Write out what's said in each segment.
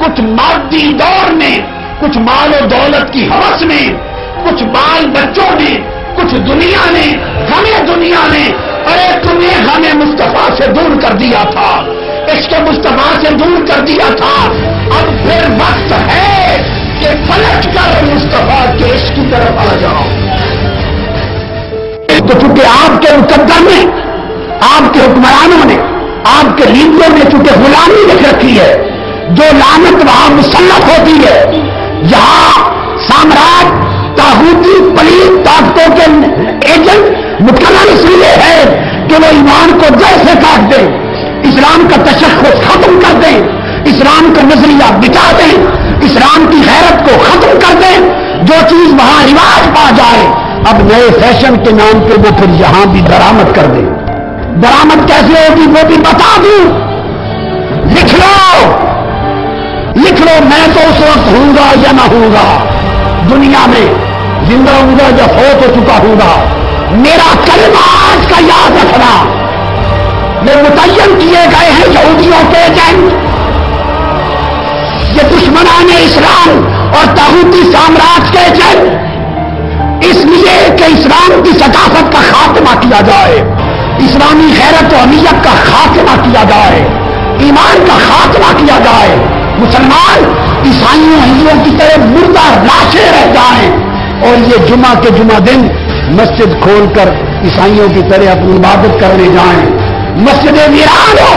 کچھ مادی دور میں، کچھ مال و دولت کی ہوس میں، کچھ بال بچوں نے، کچھ دنیا نے، ہمیں دنیا نے، ارے تمہیں ہمیں مصطفیٰ سے دور کر دیا تھا، عشق مصطفیٰ سے دور کر دیا تھا. اب پھر وقت ہے کہ پلٹ کر مصطفیٰ کے عشق کی طرف آ جاؤ. تو چونکہ آپ کے مقدر نے، آپ کے حکمرانوں نے، آپ کے لیڈروں نے چونکہ غلامی لکھ رکھی ہے، جو لعنت وہاں مسلط ہوتی ہے، یہاں سامراج طاغوتی پلیت طاقتوں کے ایجنٹ مکمل اس لیے ہے کہ وہ ایمان کو جڑ سے کاٹ دیں، اسلام کا تشخص ختم کر دیں، اسلام کا نظریہ بچا دیں، اسلام کی غیرت کو ختم کر دیں. جو چیز وہاں رواج پا جائے اب نئے فیشن کے نام پہ وہ پھر یہاں بھی درآمد کر دیں. درآمد کیسے ہوگی وہ بھی بتا دوں. لکھ لو، لکھ لو، میں تو اس وقت ہوں گا یا نہ ہوں گا دنیا میں، زندہ ہوں گا یا فوت ہو چکا ہوں گا، میرا کلمہ آج کا یاد رکھنا. یہ متعین کیے گئے ہیں یہودیوں کے ایجنٹ، یہ دشمنان اسلام اور طاغوتی سامراج کے ایجنٹ، اس لیے کہ اسلام کی ثقافت کا خاتمہ کیا جائے، اسلامی غیرت و امیت کا خاتمہ کیا جائے، ایمان کا خاتمہ کیا جائے، مسلمان عیسائیوں ہندوؤں کی طرح مردہ لاشیں رہ جائیں اور یہ جمعہ کے جمعہ دن مسجد کھول کر عیسائیوں کی طرح اپنی عبادت کرنے جائیں. مسجد ویران ہو،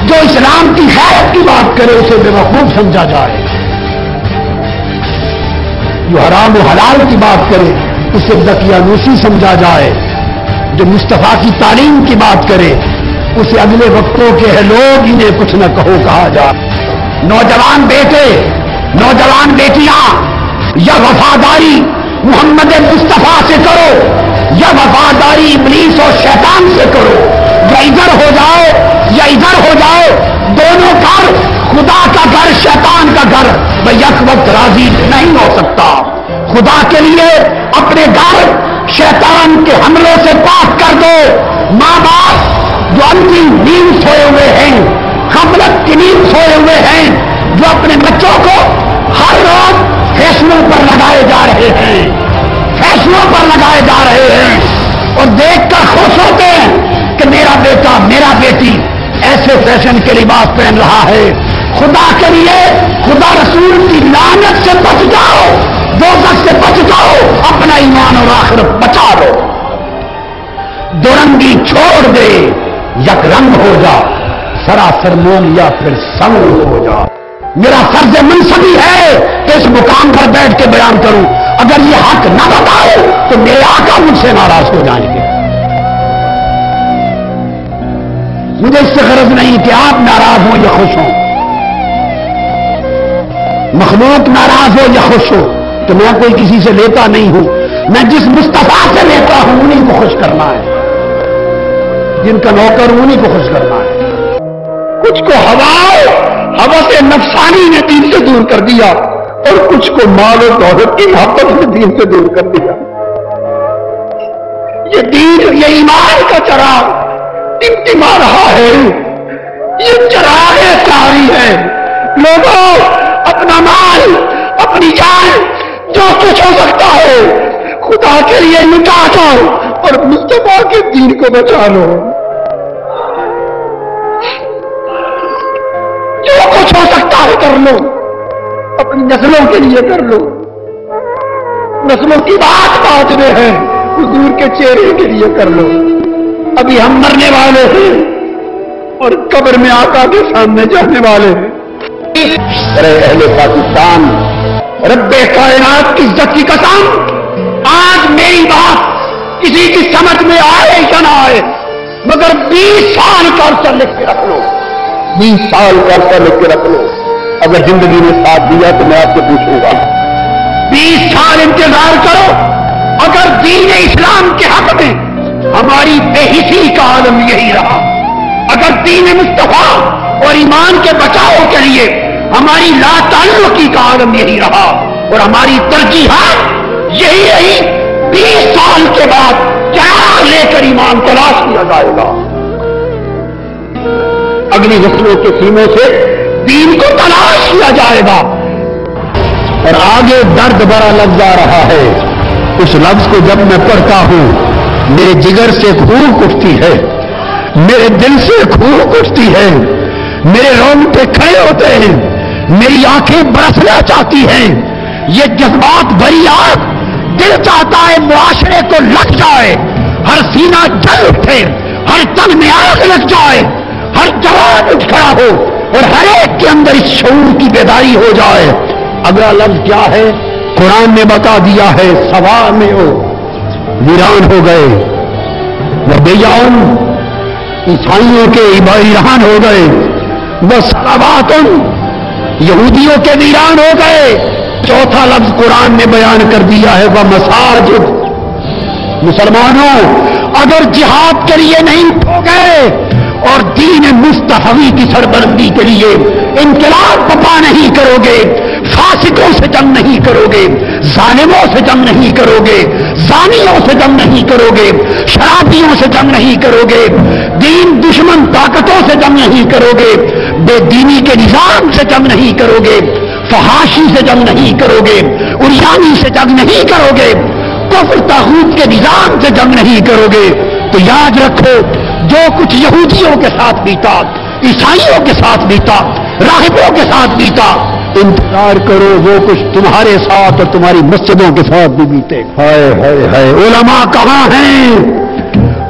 جو اسلام کی غیرت کی بات کرے اسے بے وقوف سمجھا جائے، جو حرام و حلال کی بات کرے اسے دقیانوسی سمجھا جائے، جو مصطفیٰ کی تعلیم کی بات کرے اسے اگلے وقتوں کے ہے لوگ انہیں کچھ نہ کہو کہا جائے. نوجوان بیٹے، نوجوان بیٹیاں، یا وفاداری محمد مصطفیٰ سے کرو یا وفاداری ابلیس اور شیطان سے کرو، یا ادھر ہو جاؤ یا ادھر ہو جاؤ، دونوں گھر، خدا کا گھر شیطان کا گھر، میں یک وقت راضی نہیں ہو سکتا. خدا کے لیے اپنے گھر شیطان کے حملوں سے پاک کر دو. ماں باپ جو انتم نیند سوئے ہوئے ہیں، غفلت کی نیند سوئے ہوئے ہیں، جو اپنے بچوں کو ہر روز فیصلوں پر لگائے جا رہے ہیں، فیصلوں پر لگائے جا رہے ہیں اور دیکھ کر خوش ہوتے ہیں کہ میرا بیٹا میرا بیٹی ایسے فیشن کے لباس پہن رہا ہے. خدا کے لیے خدا رسول کی لعنت سے بچ جاؤ، دوزخ سے بچ جاؤ، اپنا ایمان اور آخرت بچا لو. دو رنگی چھوڑ دے، یک رنگ ہو جا، سراسر موم یا پھر سنگ ہو جا. میرا فرض منصبی ہے کہ اس مقام پر بیٹھ کے بیان کروں. اگر یہ حق نہ بتاؤ تو میرے آقا مجھ سے ناراض ہو جائیں گے. مجھے اس سے غرض نہیں کہ آپ ناراض ہوں یا خوش ہوں، مخلوق ناراض ہو یا خوش ہو تو میں کوئی کسی سے لیتا نہیں ہوں. میں جس مصطفیٰ سے لیتا ہوں انہیں کو خوش کرنا ہے، جن کا نوکر انہیں کو خوش کرنا ہے. کچھ کو ہوس نفسانی نے دین سے دور کر دیا اور کچھ کو مال و دولت کی محبت نے دین سے دور کر دیا. یہ دین، یہ ایمان کا چراغ ٹمٹما رہا ہے، یہ چراغ ساری ہے. لوگوں اپنا مال، اپنی جان، جو کچھ ہو سکتا ہے خدا کے لیے لٹا دو اور مصطفیٰ کے دین کو بچا لو. جو کچھ ہو سکتا ہے کر لو، اپنی نسلوں کے لیے کر لو. نسلوں کی بات میں ہے، حضور کے چہرے کے لیے کر لو. ابھی ہم مرنے والے ہیں اور قبر میں آقا کے سامنے جانے والے ہیں. ارے اہل پاکستان، رب کائنات کی عزت کی قسم، آج میری بات کسی کی سمجھ میں آئے یا نہ آئے مگر 20 سال کا عرصہ لکھ کے رکھ لو، 20 سال کا عرصہ لکھ کے رکھ لو. اگر زندگی نے ساتھ دیا تو میں آپ سے پوچھوں گا 20 سال انتظار کرو. اگر دین اسلام کے حق میں ہماری بے حسی کا عالم یہی رہا، اگر دین مصطفیٰ اور ایمان کے بچاؤ کے لیے ہماری لا تعلقی کا عالم یہی رہا اور ہماری ترجیحات یہی رہی، 20 سال کے بعد کیا لے کر ایمان تلاش کیا جائے گا. اگلی نسلوں کے سینوں سے دین کو تلاش کیا جائے گا. اور آگے درد بھرا لفظ آ رہا ہے. اس لفظ کو جب میں پڑھتا ہوں میرے جگر سے خون اٹھتی ہے, میرے دل سے خون اٹھتی ہے, میرے رونگٹے کھڑے ہوتے ہیں, میری آنکھیں برسنا چاہتی ہیں. یہ جذبات بھری آگ, دل چاہتا ہے معاشرے کو لگ جائے, ہر سینہ جل اٹھے, ہر تن میں آگ لگ جائے, ہر جوان اٹھ کھڑا ہو اور ہر ایک کے اندر اس شعور کی بیداری ہو جائے. اگلا لفظ کیا ہے؟ قرآن نے بتا دیا ہے, سوا میں ہو ویران ہو گئے. وہ بیان عیسائیوں کے ویران ہو گئے, وہ صلواتن یہودیوں کے ویران ہو گئے. چوتھا لفظ قرآن نے بیان کر دیا ہے, وہ مساجد. مسلمانوں اگر جہاد کے لیے نہیں اٹھو گئے اور دین مصطفی کی سربلندی کے لیے انقلاب برپا نہیں کرو گے, فاسقوں سے جنگ نہیں کرو گے, ظالموں سے جنگ نہیں کرو گے, زانیوں سے جنگ نہیں کرو گے, شرابیوں سے جنگ نہیں کرو گے, دین دشمن طاقتوں سے جنگ نہیں کرو گے, بے دینی کے نظام سے جنگ نہیں کرو گے, فحاشی سے جنگ نہیں کرو گے, عریانی سے جنگ نہیں کرو گے, کفر طاغوت کے نظام سے جنگ نہیں کرو گے, تو یاد رکھو جو کچھ یہودیوں کے ساتھ بیتا, عیسائیوں کے ساتھ بیتا, راہبوں کے ساتھ بیتا, انتظار کرو وہ کچھ تمہارے ساتھ اور تمہاری مسجدوں کے ساتھ بھی بیتے. ہائے ہائے ہائے, علماء کہاں ہیں؟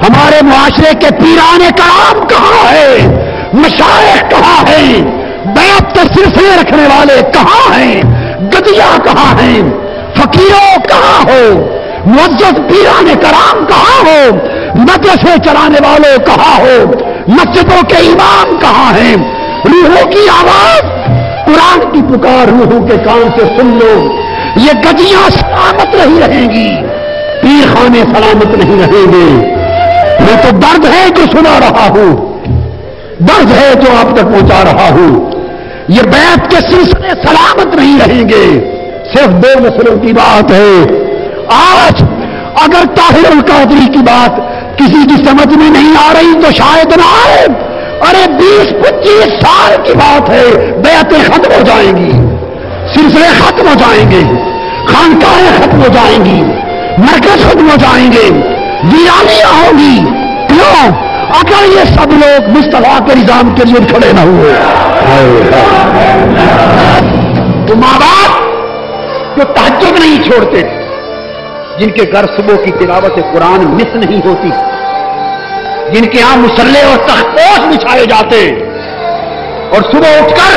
ہمارے معاشرے کے پیران کرام کہاں ہیں؟ مشائخ کہاں ہیں؟ بیعت کے سلسلے رکھنے والے کہاں ہیں؟ گدیاں کہاں ہیں؟ فقیروں کہاں ہو؟ معزز پیران کرام کہاں ہو؟ مدرسے چلانے والوں کہاں ہو؟ مسجدوں کے امام کہاں ہیں؟ روحوں کی آواز, قرآن کی پکار روحوں کے کان سے سن لو. یہ گدیاں سلامت نہیں رہیں گی, پیر خانے سلامت نہیں رہیں گے. یہ تو درد ہے جو سنا رہا ہوں, درد ہے جو آپ تک پہنچا رہا ہوں. یہ بیعت کے سلسلے سلامت نہیں رہیں گے. صرف 2 مسئلوں کی بات ہے. آج اگر طاہر القادری کی بات کسی کی سمجھ میں نہیں آ رہی تو شاید نہ آئے. ارے 20-25 سال کی بات ہے, بیعتیں ختم ہو جائیں گی, سلسلے ختم ہو جائیں گے, خانقاہیں ختم ہو جائیں گی, مرکز ختم ہو جائیں گے, ویرانیاں ہوں گی. کیوں؟ اگر یہ سب لوگ مصطفیٰ کے نظام کے لیے کھڑے نہ ہوئے. تو ماں باپ جو تہجد نہیں چھوڑتے, جن کے گھر صبح کی تلاوت قرآن مس نہیں ہوتی, جن کے یہاں مصلے اور تخپوش بچھائے جاتے, اور صبح اٹھ کر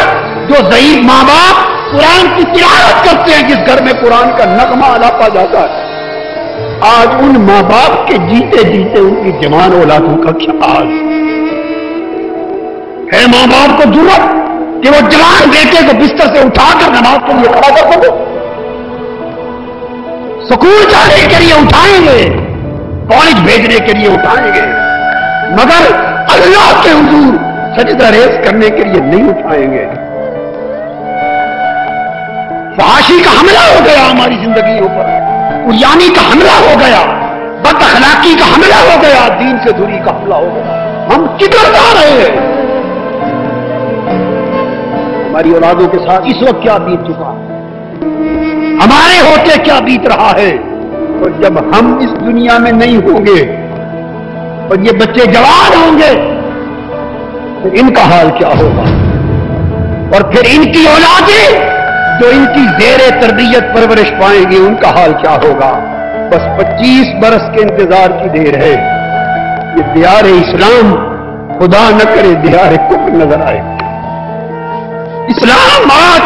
جو ضعیف ماں باپ قرآن کی تلاوت کرتے ہیں, جس گھر میں قرآن کا نغمہ الاپا جاتا ہے, آج ان ماں باپ کے جیتے جیتے ان کی جوان اولادوں کا کیا حال ہے؟ ماں باپ کو ضرورت کہ وہ جوان بیٹے کو بستر سے اٹھا کر نماز کے لیے کھڑا کر دو, سکول جانے کے لیے اٹھائیں گے, کالج بھیجنے کے لیے اٹھائیں گے, مگر اللہ کے حضور سجدہ ریز کرنے کے لیے نہیں اٹھائیں گے. فحاشی کا حملہ ہو گیا ہماری زندگیوں پر, عریانی کا حملہ ہو گیا, بد اخلاقی کا حملہ ہو گیا, دین سے دوری کا حملہ ہو گیا. ہم کدھر جا رہے ہیں؟ ہماری اولادوں کے ساتھ اس وقت کیا بیت چکا, ہمارے ہوتے کیا بیت رہا ہے. اور جب ہم اس دنیا میں نہیں ہوں گے اور یہ بچے جوان ہوں گے تو ان کا حال کیا ہوگا؟ اور پھر ان کی اولادیں جو ان کی زیر تربیت پرورش پائیں گی, ان کا حال کیا ہوگا؟ بس 25 برس کے انتظار کی دیر ہے. یہ دیار اسلام خدا نہ کرے دیار کفر نظر آئے. اسلام آج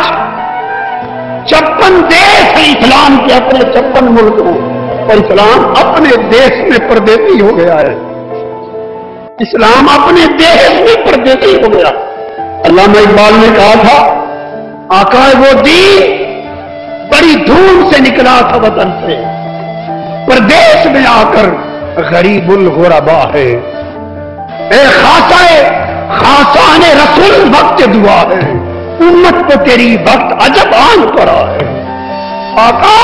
56 دیش ہیں, اسلام کے اپنے 56 ملک ہیں, اور اسلام اپنے دیش میں پردیسی ہو گیا ہے. اسلام اپنے دیش میں پردیسی ہو گیا. علامہ اقبال نے کہا تھا, آقا وہ دین بڑی دھوم سے نکلا تھا وطن سے, پردیش میں آ کر غریب الغربا ہے. اے خاصان رسول وقت دعا ہے, امت کو تیری وقت عجب آن پڑا ہے. آقا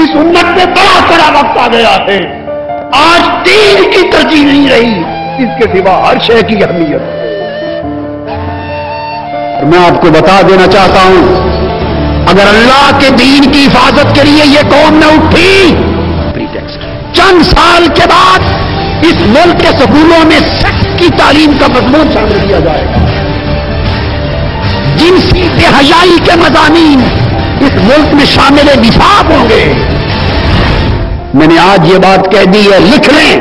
اس امت میں بڑا وقت آ گیا ہے. آج دین کی ترجیح نہیں رہی, اس کے سوا ہر شے کی اہمیت. میں آپ کو بتا دینا چاہتا ہوں، اگر اللہ کے دین کی حفاظت کے لیے یہ قوم نہ اٹھی، چند سال کے بعد اس ملک کے سکولوں میں سیکس کی تعلیم کا مضمون شامل کیا جائے گا، جنسی بے حیائی کے مضامین اس ملک میں شامل نصاب ہوں گے۔ میں نے آج یہ بات کہہ دی ہے، لکھ لیں،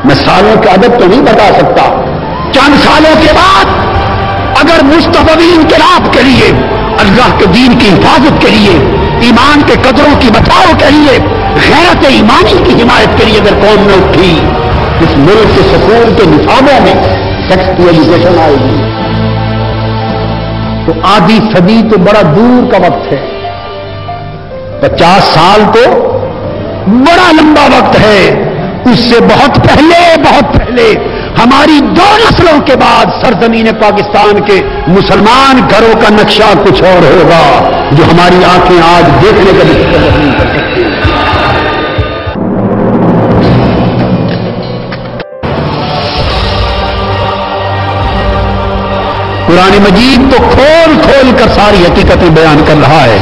میں سالوں کا عدد تو نہیں بتا سکتا، چند سالوں کے بعد اگر مستقبلی انقلاب کے لیے، اللہ کے دین کی حفاظت کے لیے، ایمان کے قدروں کی بچاؤ کے لیے، غیرت ایمانی کی حمایت کے لیے اگر قوم نہ اٹھی، اس ملک کے سکول کے نصابوں میں سیکس کی ایجوکیشن آئے گی تو آدھی صدی تو بڑا دور کا وقت ہے، 50 سال تو بڑا لمبا وقت ہے، اس سے بہت پہلے ہماری 2 نسلوں کے بعد سرزمین پاکستان کے مسلمان گھروں کا نقشہ کچھ اور ہوگا، جو ہماری آنکھیں آج دیکھنے کا بھی تصور نہیں کر سکتی۔ قرآن مجید تو کھول کھول کر ساری حقیقتیں بیان کر رہا ہے،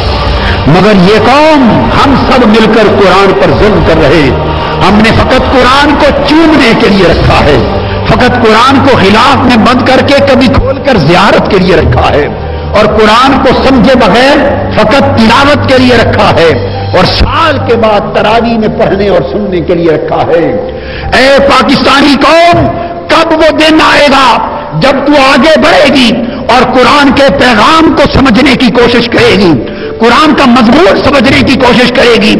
مگر یہ قوم، ہم سب مل کر قرآن پر ظلم کر رہے، ہم نے فقط قرآن کو چومنے کے لیے رکھا ہے، فقط قرآن کو غلاف میں بند کر کے کبھی کھول کر زیارت کے لیے رکھا ہے، اور قرآن کو سمجھے بغیر فقط تلاوت کے لیے رکھا ہے، اور سال کے بعد تراویح میں پڑھنے اور سننے کے لیے رکھا ہے۔ اے پاکستانی قوم، کب وہ دن آئے گا جب تو آگے بڑھے گی اور قرآن کے پیغام کو سمجھنے کی کوشش کرے گی، قرآن کا مضمون سمجھنے کی کوشش کرے گی،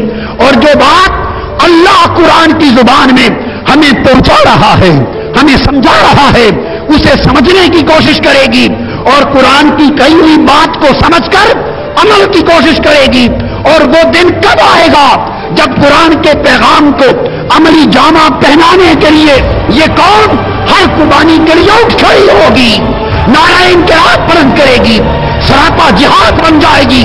اور جو بات اللہ قرآن کی زبان میں ہمیں پہنچا رہا ہے، ہمیں سمجھا رہا ہے، اسے سمجھنے کی کوشش کرے گی، اور قرآن کی کہی ہوئی بات کو سمجھ کر عمل کی کوشش کرے گی۔ اور وہ دن کب آئے گا جب قرآن کے پیغام کو عملی جامہ پہنانے کے لیے یہ قوم ہر قربانی کے لیے اٹھ کھڑی ہوگی، نعرہ انقلاب بلند کرے گی، سراپا جہاد بن جائے گی،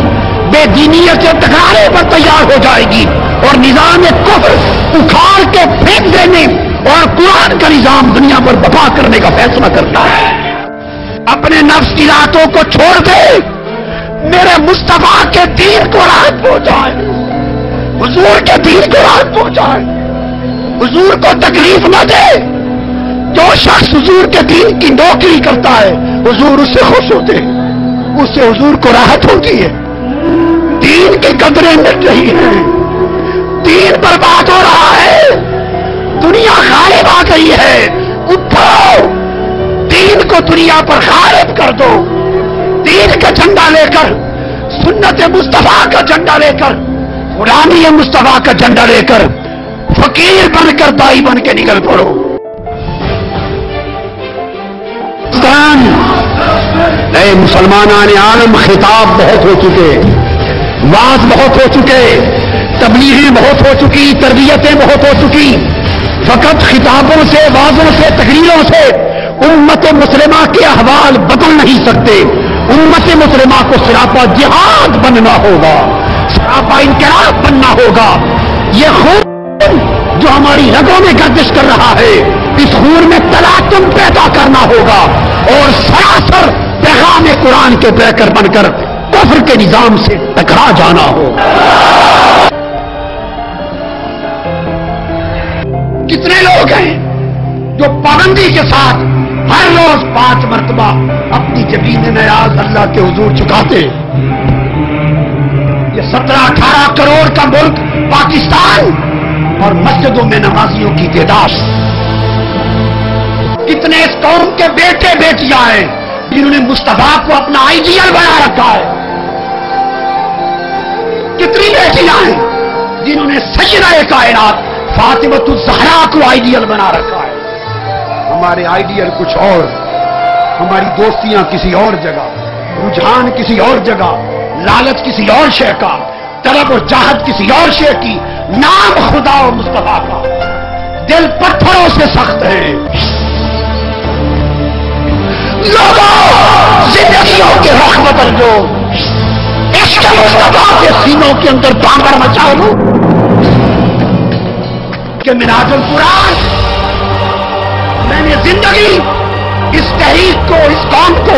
بے دینیت سے ٹکرانے پر تیار ہو جائے گی، اور نظام کفر اکھاڑ کے پھینک دینے اور قرآن کا نظام دنیا پر برپا کرنے کا فیصلہ کرتا ہے۔ اپنے نفس کی راتوں کو چھوڑ دے، میرے مصطفیٰ کے دین کو راحت پہنچائے، حضور کے دین کو راحت پہنچائے، حضور کو تکلیف نہ دے۔ جو شخص حضور کے دین کی نوکری کرتا ہے، حضور اس سے خوش ہوتے ہیں، اس سے حضور کو راحت ہوتی ہے۔ دین کی قدریں مٹ رہی ہیں، دین برباد ہو رہا ہے، دنیا غالب آ گئی ہے، اٹھو، دین کو دنیا پر غالب کر دو، دین کا جھنڈا لے کر، سنت مصطفیٰ کا جھنڈا لے کر، غلامی مصطفیٰ کا جھنڈا لے کر، فقیر بن کر دائی بن کے نکل پڑو۔ اے مسلمانان عالم، خطاب بہت ہو چکے، واز بہت ہو چکے، تبلیغیں بہت ہو چکی، تربیتیں بہت ہو چکی، فقط خطابوں سے، وازوں سے، تقریروں سے امت مسلمہ کے احوال بدل نہیں سکتے۔ امت مسلمہ کو سراپا جہاد بننا ہوگا، سراپا انقلاب بننا ہوگا۔ یہ خون جو ہماری رگوں میں گردش کر رہا ہے، اس خون میں تلاطم پیدا کرنا ہوگا، اور سراسر پیغام قرآن کے پیکر بن کر کفر کے نظام سے ٹکرا جانا ہوگا۔ کتنے لوگ ہیں جو پابندی کے ساتھ ہر روز 5 مرتبہ اپنی جبین نیاز اللہ کے حضور چکاتے؟ یہ 17-18 کروڑ کا ملک پاکستان، اور مسجدوں میں نمازیوں کی تعداد، کتنے اس قوم کے بیٹے بیٹیاں ہیں جنہوں نے مصطفیٰ کو اپنا آئیڈیل بنا رکھا ہے؟ کتنی بیٹیاں ہیں جنہوں نے سیدہ کائنات فاطمۃ الزہرا کو آئیڈیل بنا رکھا ہے؟ ہمارے آئیڈیل کچھ اور، ہماری دوستیاں کسی اور جگہ، رجحان کسی اور جگہ، لالچ کسی اور شے کا، طلب اور چاہت کسی اور شے کی، نام خدا و مصطفیٰ کا، دل پتھروں سے سخت ہے۔ لوگوں، زندگیوں کے رخ بدل دو، عشق مصطفیٰ کے سینوں کے اندر بامبر مچا دو کہ منہاج القرآن، میں نے زندگی اس تحریک کو، اس قوم کو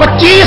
25,